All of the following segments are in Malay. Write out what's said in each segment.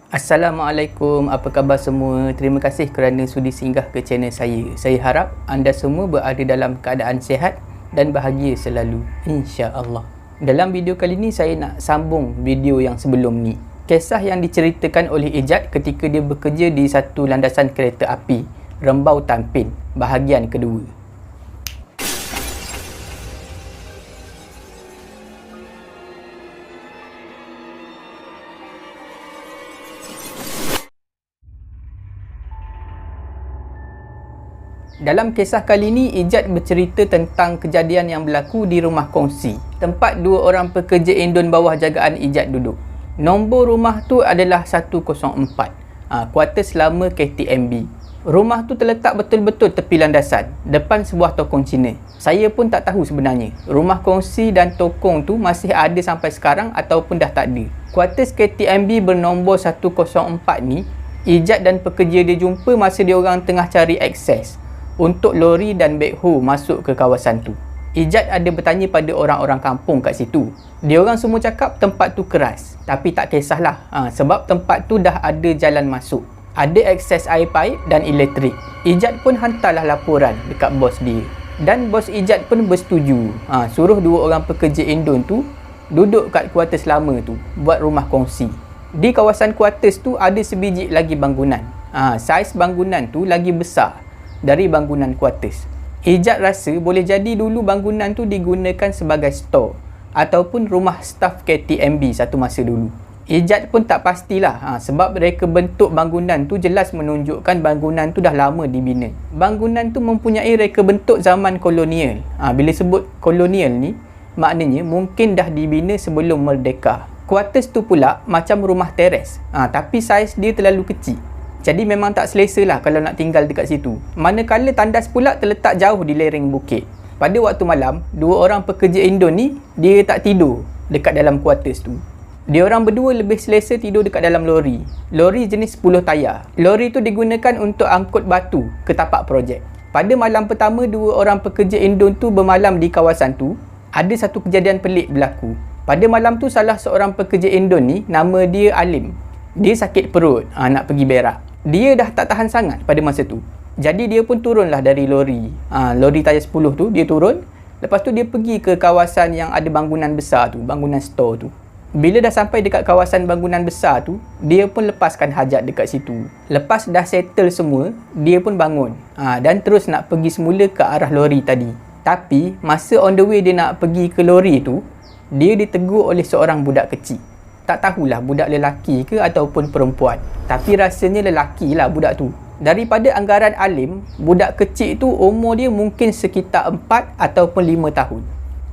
Assalamualaikum, apa khabar semua? Terima kasih kerana sudi singgah ke channel saya. Saya harap anda semua berada dalam keadaan sihat dan bahagia selalu, insya-Allah. Dalam video kali ni saya nak sambung video yang sebelum ni. Kisah yang diceritakan oleh Ijat ketika dia bekerja di satu landasan kereta api, Rembau Tampin, bahagian kedua. Dalam kisah kali ni, Ijat bercerita tentang kejadian yang berlaku di rumah kongsi, tempat dua orang pekerja Indon bawah jagaan Ijat duduk. Nombor rumah tu adalah 104, kuartus lama KTMB. Rumah tu terletak betul-betul tepi landasan, depan sebuah tokong Cina. Saya pun tak tahu sebenarnya, rumah kongsi dan tokong tu masih ada sampai sekarang ataupun dah tak ada. Kuartus KTMB bernombor 104 ni, Ijat dan pekerja dia jumpa masa dia orang tengah cari akses untuk lori dan backhoe masuk ke kawasan tu. Ijat ada bertanya pada orang-orang kampung kat situ. Dia orang semua cakap tempat tu keras. Tapi tak kisahlah, sebab tempat tu dah ada jalan masuk. Ada akses air paip dan elektrik. Ijat pun hantarlah laporan dekat bos dia. Dan bos Ijat pun bersetuju. Suruh dua orang pekerja Indon tu duduk kat kuartus lama tu, buat rumah kongsi. Di kawasan kuartus tu ada sebiji lagi bangunan. Saiz bangunan tu lagi besar dari bangunan kuartus. Ijat rasa boleh jadi dulu bangunan tu digunakan sebagai store ataupun rumah staf KTMB satu masa dulu. Ijat pun tak pastilah, sebab reka bentuk bangunan tu jelas menunjukkan bangunan tu dah lama dibina. Bangunan tu mempunyai reka bentuk zaman kolonial. Bila sebut kolonial ni, maknanya mungkin dah dibina sebelum merdeka. Kuartus tu pula macam rumah teres, tapi saiz dia terlalu kecil. Jadi memang tak selesa lah kalau nak tinggal dekat situ. Manakala tandas pula terletak jauh di lereng bukit. Pada waktu malam, dua orang pekerja Indon ni, dia tak tidur dekat dalam kuartus tu. Dia orang berdua lebih selesa tidur dekat dalam lori. Lori jenis 10 tayar. Lori tu digunakan untuk angkut batu ke tapak projek. Pada malam pertama dua orang pekerja Indon tu bermalam di kawasan tu, ada satu kejadian pelik berlaku. Pada malam tu salah seorang pekerja Indon ni, nama dia Alim. Dia sakit perut, nak pergi berak. Dia dah tak tahan sangat pada masa tu. Jadi dia pun turunlah dari lori. Lori tayar 10 tu, dia turun. Lepas tu dia pergi ke kawasan yang ada bangunan besar tu, bangunan store tu. Bila dah sampai dekat kawasan bangunan besar tu, dia pun lepaskan hajat dekat situ. Lepas dah settle semua, dia pun bangun. Dan terus nak pergi semula ke arah lori tadi. Tapi, masa on the way dia nak pergi ke lori tu, dia ditegur oleh seorang budak kecil. Tak tahulah budak lelaki ke ataupun perempuan. Tapi rasanya lelaki lah budak tu. Daripada anggaran Alim, budak kecil tu umur dia mungkin sekitar 4 ataupun 5 tahun.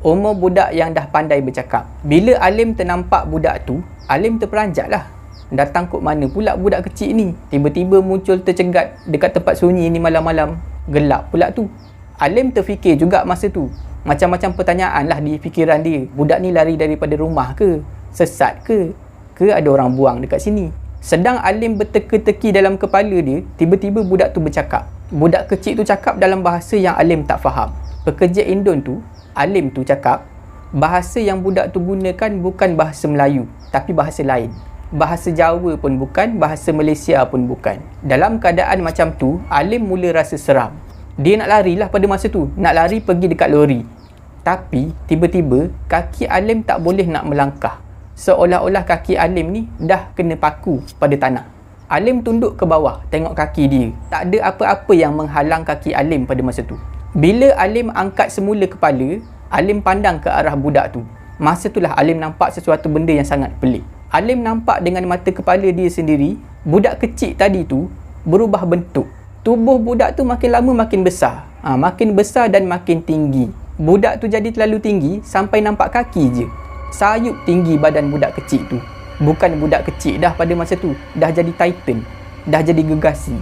Umur budak yang dah pandai bercakap. Bila Alim ternampak budak tu, Alim terperanjat lah. Datang kok mana pula budak kecil ni? Tiba-tiba muncul tercegat dekat tempat sunyi ni malam-malam. Gelap pula tu. Alim terfikir juga masa tu. Macam-macam pertanyaan lah di fikiran dia. Budak ni lari daripada rumah ke? Sesat ke? Ke ada orang buang dekat sini? Sedang Alim berteka-teki dalam kepala dia, tiba-tiba budak tu bercakap. Budak kecil tu cakap dalam bahasa yang Alim tak faham. Pekerja Indon tu, Alim tu cakap, bahasa yang budak tu gunakan bukan bahasa Melayu, tapi bahasa lain. Bahasa Jawa pun bukan, bahasa Malaysia pun bukan. Dalam keadaan macam tu, Alim mula rasa seram. Dia nak larilah pada masa tu, nak lari pergi dekat lori. Tapi, tiba-tiba, kaki Alim tak boleh nak melangkah. Seolah-olah kaki Alim ni dah kena paku pada tanah. Alim tunduk ke bawah, tengok kaki dia. Tak ada apa-apa yang menghalang kaki Alim pada masa tu. Bila Alim angkat semula kepala, Alim pandang ke arah budak tu. Masa itulah Alim nampak sesuatu benda yang sangat pelik. Alim nampak dengan mata kepala dia sendiri, budak kecil tadi tu berubah bentuk. Tubuh budak tu makin lama makin besar. Makin besar dan makin tinggi. Budak tu jadi terlalu tinggi sampai nampak kaki je. Sayup tinggi badan budak kecil tu. Bukan budak kecil dah pada masa tu. Dah jadi titan. Dah jadi gegasi.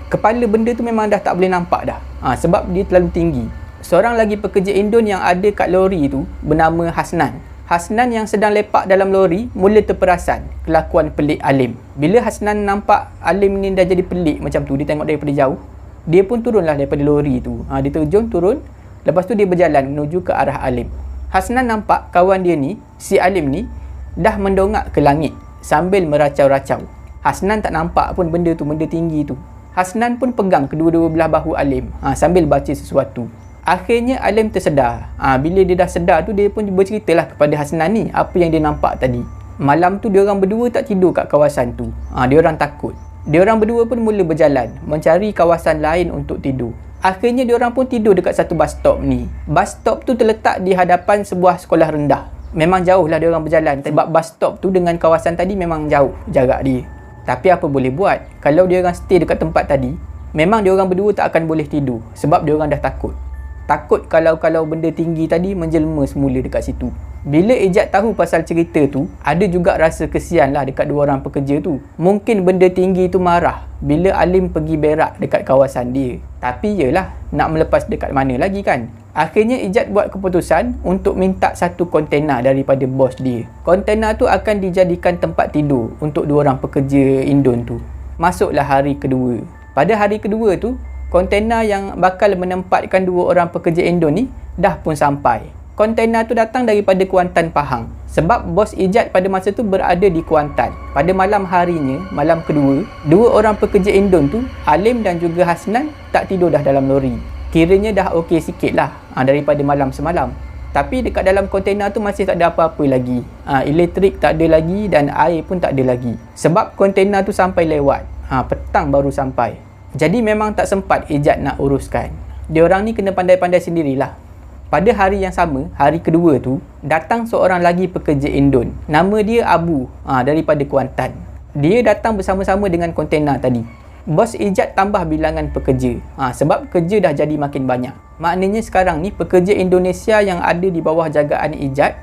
Kepala benda tu memang dah tak boleh nampak dah. Sebab dia terlalu tinggi. Seorang lagi pekerja Indon yang ada kat lori tu bernama Hasnan. Hasnan yang sedang lepak dalam lori mula terperasan kelakuan pelik Alim. Bila Hasnan nampak Alim ni dah jadi pelik macam tu, dia tengok daripada jauh, dia pun turunlah daripada lori tu. Dia terjun turun. Lepas tu dia berjalan menuju ke arah Alim. Hasnan nampak kawan dia ni, si Alim ni, dah mendongak ke langit sambil meracau-racau. Hasnan tak nampak pun benda tu, benda tinggi tu. Hasnan pun pegang kedua-dua belah bahu Alim sambil baca sesuatu. Akhirnya Alim tersedar. Bila dia dah sedar tu, dia pun berceritalah kepada Hasnan ni apa yang dia nampak tadi. Malam tu diorang berdua tak tidur kat kawasan tu. Diorang takut. Diorang berdua pun mula berjalan mencari kawasan lain untuk tidur. Akhirnya diorang pun tidur dekat satu bus stop ni. Bus stop tu terletak di hadapan sebuah sekolah rendah. Memang jauh lah diorang berjalan sebab bus stop tu dengan kawasan tadi memang jauh jarak dia. Tapi apa boleh buat, kalau diorang stay dekat tempat tadi, memang diorang berdua tak akan boleh tidur sebab diorang dah takut. Takut kalau benda tinggi tadi menjelma semula dekat situ. Bila Ijat tahu pasal cerita tu, ada juga rasa kesian lah dekat dua orang pekerja tu. Mungkin benda tinggi tu marah bila Alim pergi berak dekat kawasan dia. Tapi yelah, nak melepas dekat mana lagi kan? Akhirnya Ijat buat keputusan untuk minta satu kontena daripada bos dia. Kontena tu akan dijadikan tempat tidur untuk dua orang pekerja Indon tu. Masuklah hari kedua. Pada hari kedua tu, kontena yang bakal menempatkan dua orang pekerja Indon ni dah pun sampai. Kontena tu datang daripada Kuantan, Pahang. Sebab bos Ijat pada masa tu berada di Kuantan. Pada malam harinya, malam kedua, dua orang pekerja Indon tu, Alim dan juga Hasnan, tak tidur dah dalam lori. Kiranya dah okey sikit lah daripada malam semalam. Tapi dekat dalam kontena tu masih tak ada apa-apa lagi. Elektrik tak ada lagi dan air pun tak ada lagi. Sebab kontena tu sampai lewat. Petang baru sampai. Jadi memang tak sempat Ijat nak uruskan. Diorang ni kena pandai-pandai sendirilah. Pada hari yang sama, hari kedua tu, datang seorang lagi pekerja Indon. Nama dia Abu, daripada Kuantan. Dia datang bersama-sama dengan kontena tadi. Bos Ijat tambah bilangan pekerja. Sebab kerja dah jadi makin banyak. Maknanya sekarang ni, pekerja Indonesia yang ada di bawah jagaan Ijat,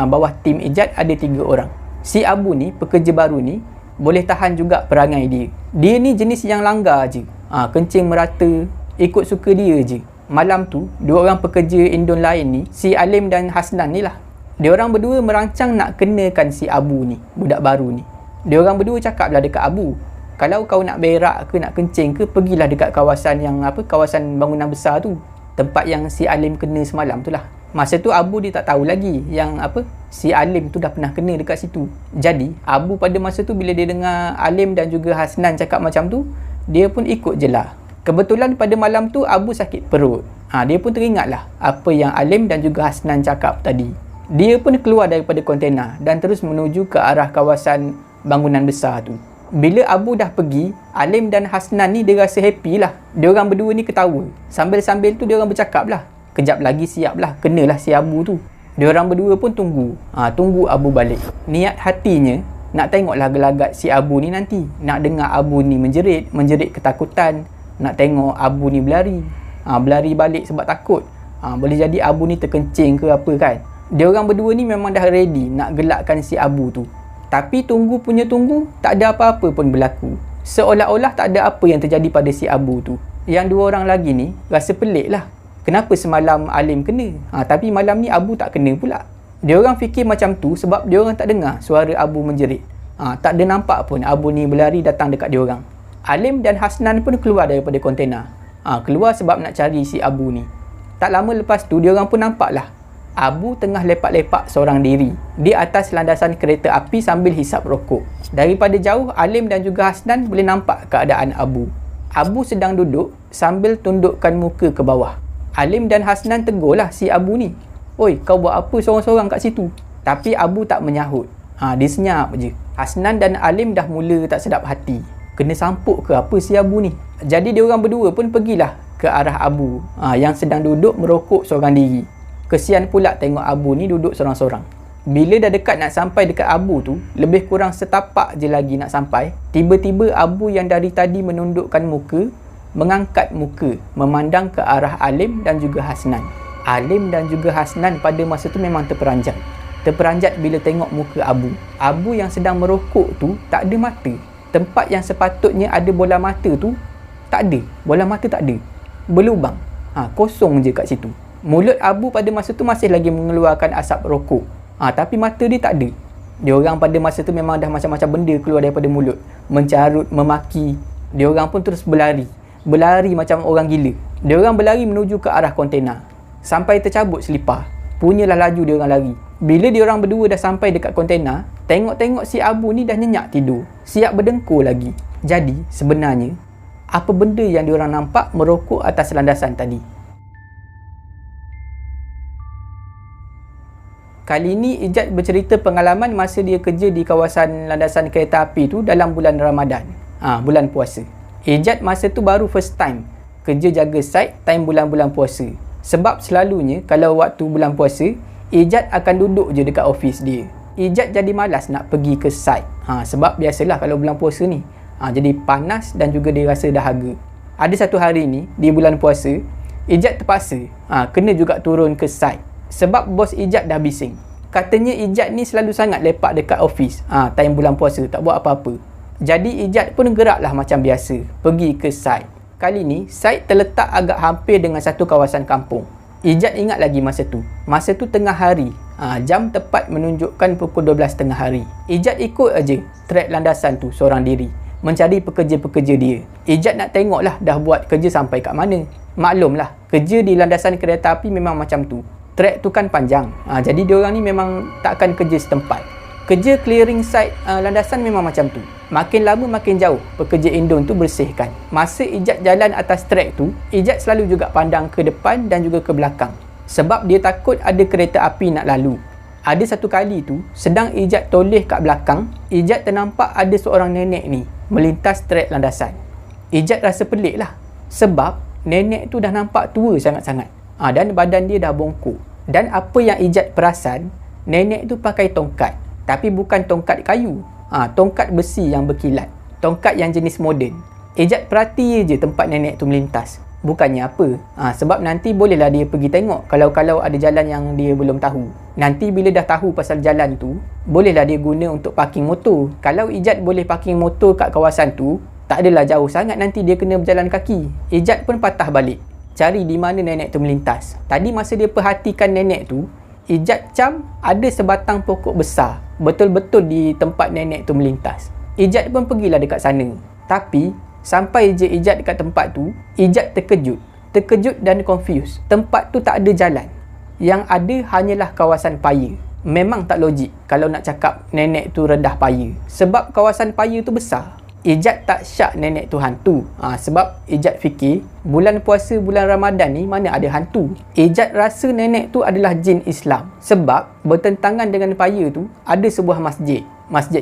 bawah tim Ijat ada 3 orang. Si Abu ni, pekerja baru ni, boleh tahan juga perangai dia. Dia ni jenis yang langgar je. Kencing merata, ikut suka dia je. Malam tu, dua orang pekerja Indon lain ni, si Alim dan Hasnan ni lah. Diorang berdua merancang nak kenakan si Abu ni, budak baru ni. Diorang berdua cakap lah dekat Abu, kalau kau nak berak ke, nak kencing ke, pergilah dekat kawasan yang kawasan bangunan besar tu. Tempat yang si Alim kena semalam tu lah. Masa tu Abu dia tak tahu lagi yang si Alim tu dah pernah kena dekat situ. Jadi, Abu pada masa tu bila dia dengar Alim dan juga Hasnan cakap macam tu, dia pun ikut je lah. Kebetulan pada malam tu Abu sakit perut. Dia pun teringatlah apa yang Alim dan juga Hasnan cakap tadi. Dia pun keluar daripada kontena dan terus menuju ke arah kawasan bangunan besar tu. Bila Abu dah pergi, Alim dan Hasnan ni dia rasa happy lah. Diorang berdua ni ketawa. Sambil-sambil tu diorang bercakap lah. Kejap lagi siap lah, kenalah si Abu tu. Diorang berdua pun tunggu. Tunggu Abu balik. Niat hatinya nak tengoklah gelagat si Abu ni nanti. Nak dengar Abu ni menjerit ketakutan. Nak tengok Abu ni berlari. Berlari balik sebab takut. Boleh jadi Abu ni terkencing ke apa kan. Diorang berdua ni memang dah ready nak gelakkan si Abu tu. Tapi tunggu, tak ada apa-apa pun berlaku. Seolah-olah tak ada apa yang terjadi pada si Abu tu. Yang dua orang lagi ni rasa pelik lah. Kenapa semalam Alim kena? Tapi malam ni Abu tak kena pula. Diorang fikir macam tu sebab diorang tak dengar suara Abu menjerit. Tak ada nampak pun Abu ni berlari datang dekat diorang. Alim dan Hasnan pun keluar daripada kontena. Keluar sebab nak cari si Abu ni. Tak lama lepas tu, diorang pun nampak lah Abu tengah lepak-lepak seorang diri di atas landasan kereta api sambil hisap rokok. Daripada jauh, Alim dan juga Hasnan boleh nampak keadaan Abu. Abu sedang duduk sambil tundukkan muka ke bawah. Alim dan Hasnan tegurlah si Abu ni. "Oi, kau buat apa sorang-sorang kat situ?" Tapi Abu tak menyahut. Dia senyap je. Hasnan dan Alim dah mula tak sedap hati. Kena sampuk ke apa si Abu ni? Jadi diorang berdua pun pergilah ke arah Abu yang sedang duduk merokok seorang diri. Kesian pula tengok Abu ni duduk sorang-sorang. Bila dah dekat nak sampai dekat Abu tu, lebih kurang setapak je lagi nak sampai, tiba-tiba Abu yang dari tadi menundukkan muka, mengangkat muka, memandang ke arah Alim dan juga Hasnan. Alim dan juga Hasnan pada masa tu memang terperanjat. Terperanjat bila tengok muka Abu. Abu yang sedang merokok tu tak ada mata. Tempat yang sepatutnya ada bola mata tu tak ada. Bola mata tak ada. Berlubang. Kosong je kat situ. Mulut Abu pada masa tu masih lagi mengeluarkan asap rokok. Tapi mata dia tak ada. Diorang pada masa tu memang dah macam-macam benda keluar daripada mulut. Mencarut, memaki. Diorang pun terus berlari. Berlari macam orang gila. Diorang berlari menuju ke arah kontena. Sampai tercabut selipar. punyalah laju dia orang lari. Bila dia orang berdua dah sampai dekat kontena, tengok-tengok si Abu ni dah nyenyak tidur, siap berdengkur lagi. Jadi sebenarnya apa benda yang dia orang nampak merokok atas landasan tadi? Kali ni Ijat bercerita pengalaman masa dia kerja di kawasan landasan kereta api tu dalam bulan Ramadan, bulan puasa. Ijat masa tu baru first time kerja jaga site time bulan-bulan puasa. Sebab selalunya kalau waktu bulan puasa, Ijat akan duduk je dekat office dia. Ijat jadi malas nak pergi ke site. Sebab biasalah kalau bulan puasa ni, jadi panas dan juga dia rasa dahaga. Ada satu hari ni di bulan puasa, Ijat terpaksa kena juga turun ke site. Sebab bos Ijat dah bising. Katanya Ijat ni selalu sangat lepak dekat office time bulan puasa, tak buat apa-apa. Jadi Ijat pun geraklah macam biasa, pergi ke site. Kali ni site terletak agak hampir dengan satu kawasan kampung. Ijat ingat lagi masa tu. Masa tu tengah hari. Jam tepat menunjukkan pukul 12 tengah hari. Ijat ikut aja trek landasan tu seorang diri, mencari pekerja-pekerja dia. Ijat nak tengoklah dah buat kerja sampai kat mana. Maklumlah, kerja di landasan kereta api memang macam tu. Trek tu kan panjang, jadi diorang ni memang takkan kerja setempat. Kerja clearing site landasan memang macam tu. Makin lama makin jauh pekerja Indon tu bersihkan. Masa Ijat jalan atas trek tu, Ijat selalu juga pandang ke depan dan juga ke belakang. Sebab dia takut ada kereta api nak lalu. Ada satu kali tu, sedang Ijat toleh kat belakang, Ijat ternampak ada seorang nenek ni melintas trek landasan. Ijat rasa pelik lah. Sebab nenek tu dah nampak tua sangat-sangat. Dan badan dia dah bongkok. Dan apa yang Ijat perasan, nenek tu pakai tongkat. Tapi bukan tongkat kayu. Tongkat besi yang berkilat. Tongkat yang jenis moden. Ijat perhati je tempat nenek tu melintas. Bukannya apa. Sebab nanti bolehlah dia pergi tengok kalau ada jalan yang dia belum tahu. Nanti bila dah tahu pasal jalan tu, bolehlah dia guna untuk parking motor. Kalau Ijat boleh parking motor kat kawasan tu, tak adalah jauh sangat nanti dia kena berjalan kaki. Ijat pun patah balik, cari di mana nenek tu melintas. Tadi masa dia perhatikan nenek tu, Ijat cam ada sebatang pokok besar betul-betul di tempat nenek tu melintas. Ijat pun pergilah dekat sana. Tapi sampai je Ijat dekat tempat tu, Ijat terkejut dan confused. Tempat tu tak ada jalan. Yang ada hanyalah kawasan paya. Memang tak logik kalau nak cakap nenek tu rendah paya. Sebab kawasan paya tu besar. Ijat tak syak nenek tu hantu. Sebab Ijat fikir bulan puasa bulan Ramadan ni mana ada hantu. Ijat rasa nenek tu adalah jin Islam. Sebab bertentangan dengan paya tu ada sebuah masjid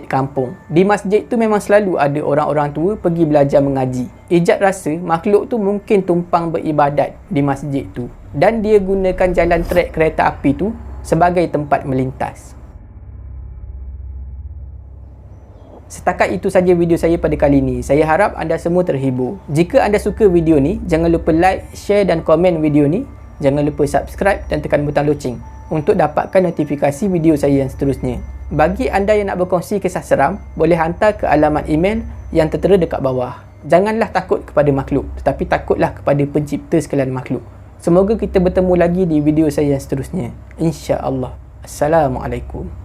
kampung. Di masjid tu memang selalu ada orang-orang tua pergi belajar mengaji. Ijat rasa makhluk tu mungkin tumpang beribadat di masjid tu. Dan dia gunakan jalan trek kereta api tu sebagai tempat melintas. Setakat itu saja video saya pada kali ini. Saya harap anda semua terhibur. Jika anda suka video ni, jangan lupa like, share dan komen video ni. Jangan lupa subscribe dan tekan butang loceng untuk dapatkan notifikasi video saya yang seterusnya. Bagi anda yang nak berkongsi kisah seram, boleh hantar ke alamat email yang tertera dekat bawah. Janganlah takut kepada makhluk, tetapi takutlah kepada pencipta sekalian makhluk. Semoga kita bertemu lagi di video saya yang seterusnya. InsyaAllah. Assalamualaikum.